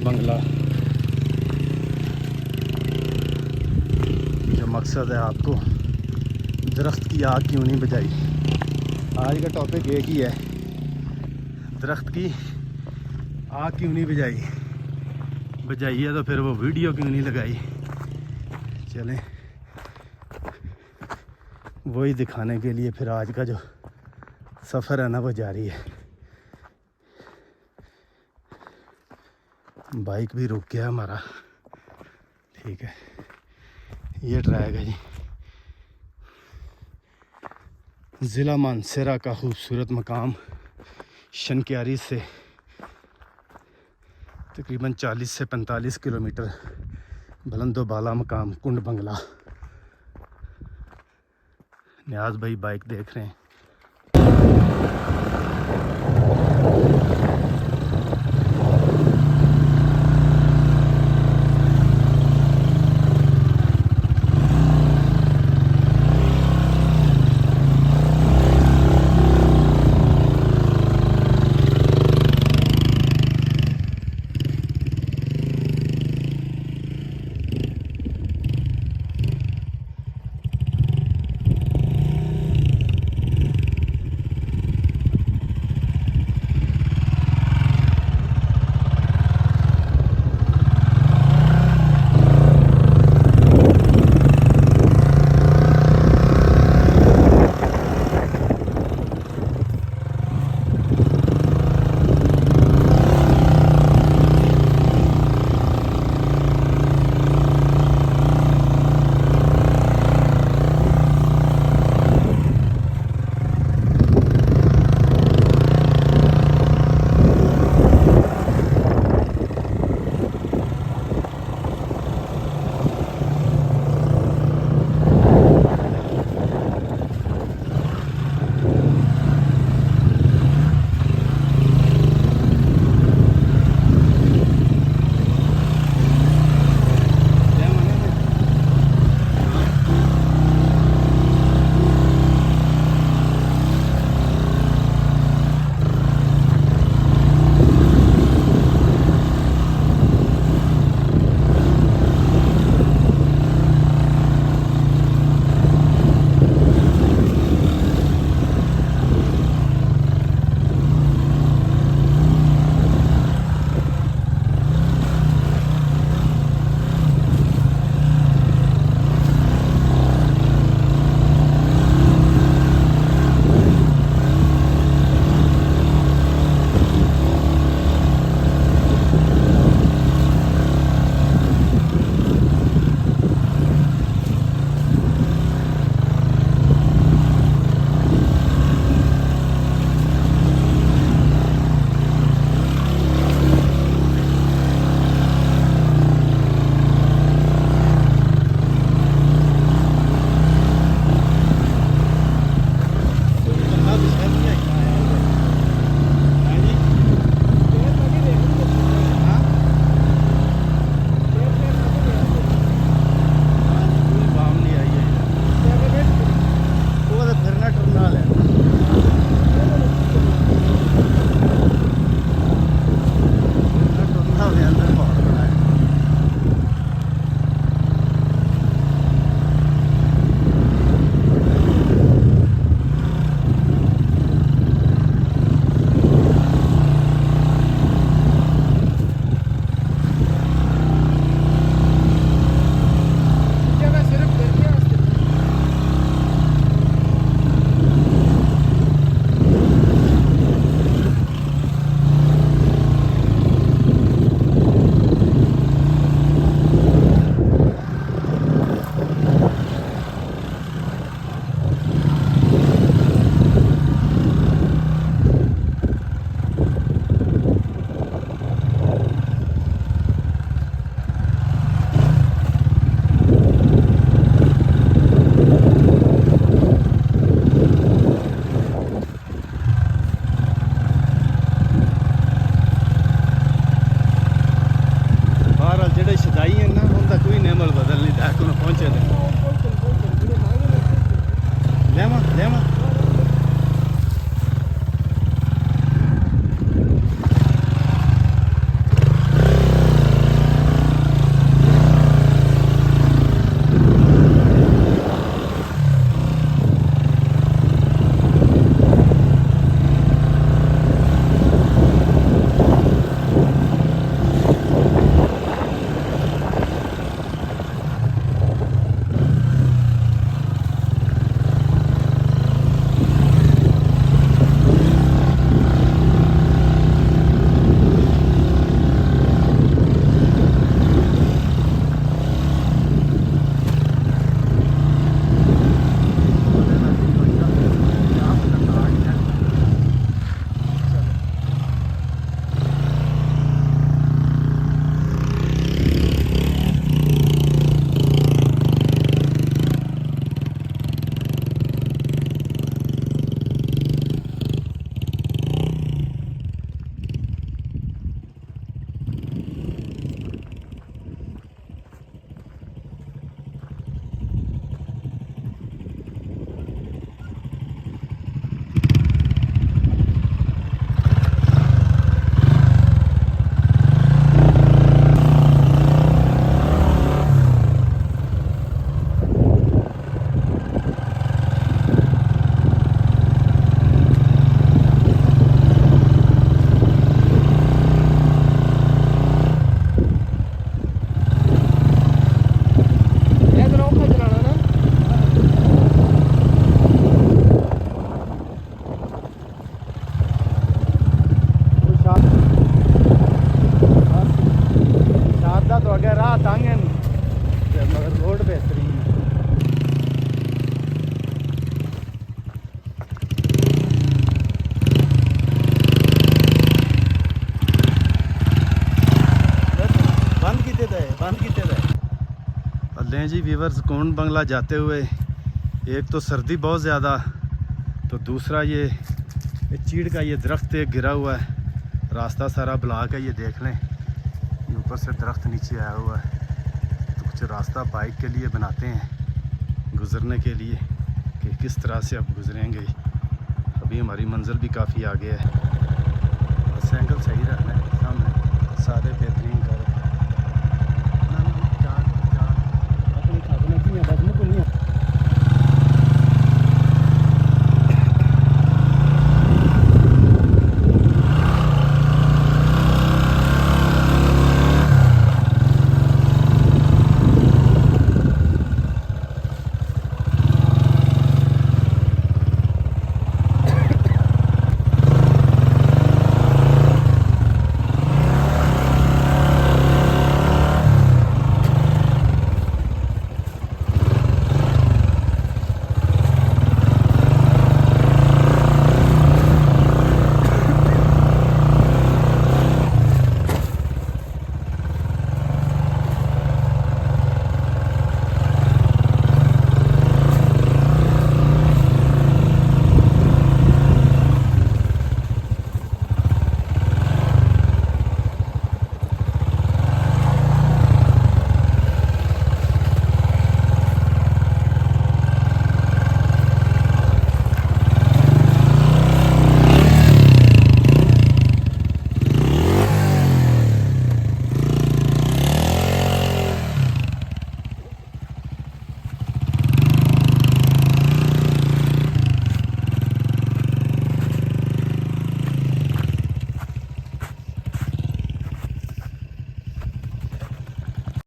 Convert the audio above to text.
बंगला। जो मकसद है आपको दरख्त की आग क्यों नहीं बुझाई। आज का टॉपिक एक ही है, दरख्त की आग क्यों नहीं बुझाई है तो फिर वो वीडियो क्यों नहीं लगाई। चलें वही दिखाने के लिए फिर आज का जो सफ़र है ना वो जारी है। बाइक भी रुक गया हमारा, ठीक है। ये ट्रैक है जी, ज़िला मानसरा का खूबसूरत मकाम शनक्यारी से तकरीबन 40 से 45 किलोमीटर बुलंदो बाला मकाम कुंड बंगला। नियाज भाई बाइक देख रहे हैं। बंद किते दा लें जी व्यूअर्स, कौन बंगला जाते हुए एक तो सर्दी बहुत ज़्यादा, तो दूसरा ये चीड़ का ये दरख्त एक गिरा हुआ है, रास्ता सारा ब्लॉक है। ये देख लें, ये ऊपर से दरख्त नीचे आया हुआ है। तो कुछ रास्ता बाइक के लिए बनाते हैं गुज़रने के लिए कि किस तरह से अब गुज़रेंगे। अभी हमारी मंजिल भी काफ़ी आगे है, बस एंगल सही रखना है, सामने सारे बेहतरीन